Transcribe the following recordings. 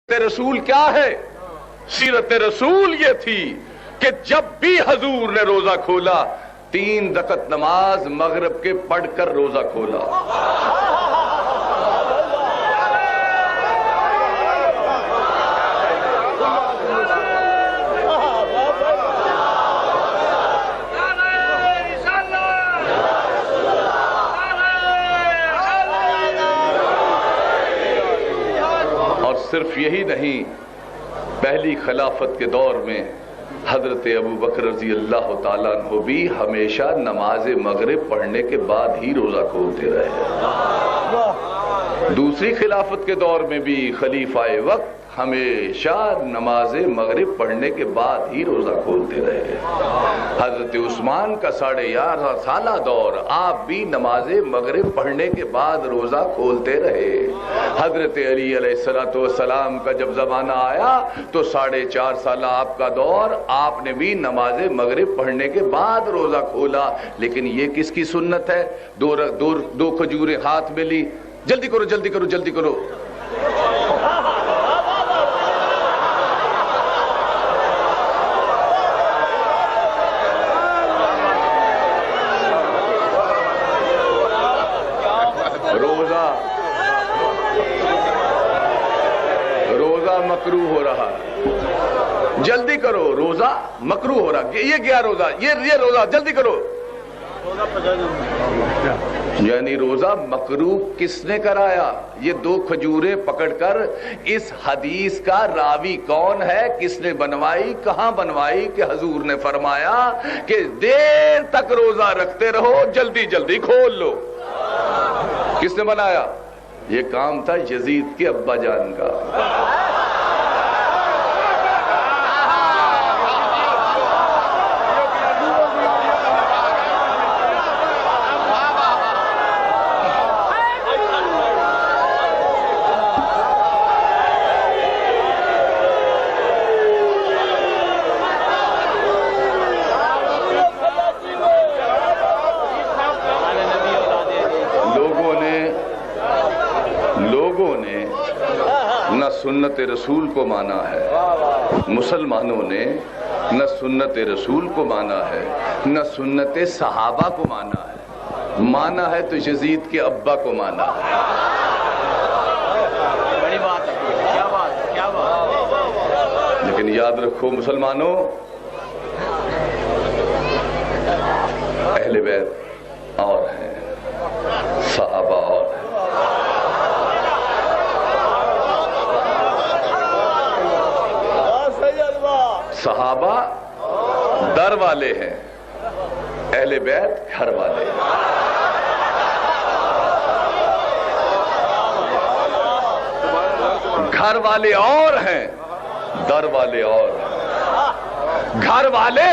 رسول کیا ہے؟ سیرت رسول یہ تھی کہ جب بھی حضور نے روزہ کھولا 3 رکعت نماز مغرب کے پڑھ کر روزہ کھولا۔ اور صرف یہی نہیں، پہلی خلافت کے دور میں حضرت ابو بکر رضی اللہ تعالیٰ عنہ بھی ہمیشہ نماز مغرب پڑھنے کے بعد ہی روزہ کھولتے رہے۔ دوسری خلافت کے دور میں بھی خلیفہ وقت ہمیشہ نماز مغرب پڑھنے کے بعد ہی روزہ کھولتے رہے۔ حضرت عثمان کا 11.5 سالہ دور آپ بھی نماز مغرب پڑھنے کے بعد روزہ کھولتے رہے۔ حضرت علی علیہ السلام کا جب زمانہ آیا تو 4.5 سالہ آپ کا دور آپ نے بھی نماز مغرب پڑھنے کے بعد روزہ کھولا۔ لیکن یہ کس کی سنت ہے؟ دو کھجوریں ہاتھ میں لی، جلدی کرو جلدی کرو جلدی کرو۔ روزہ مکروہ ہو رہا، جلدی کرو، روزہ مکروہ ہو رہا۔ یہ گیا روزہ، یہ روزہ، جلدی کرو۔ یعنی روزہ مکروہ کس نے کرایا؟ یہ 2 کھجوریں پکڑ کر اس حدیث کا راوی کون ہے، کس نے بنوائی، کہاں بنوائی کہ حضور نے فرمایا کہ دیر تک روزہ رکھتے رہو، جلدی جلدی کھول لو۔ کس نے بنایا؟ یہ کام تھا یزید کے ابا جان کا۔ لوگوں نے نہ سنت رسول کو مانا ہے، مسلمانوں نے نہ سنت رسول کو مانا ہے، نہ سنت صحابہ کو مانا ہے۔ مانا ہے تو یزید کے ابا کو مانا ہے۔ بڑی بات ہے، کیا بات، کیا بات۔ لیکن یاد رکھو مسلمانوں، اہل بیت اور ہیں، صحابہ اور ہیں۔ صحابہ در والے ہیں، اہل بیت گھر والے ہیں۔ گھر والے اور ہیں، در والے اور ہیں۔ گھر والے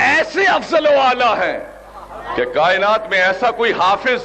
ایسے افضل و اعلیٰ ہیں کہ کائنات میں ایسا کوئی حافظ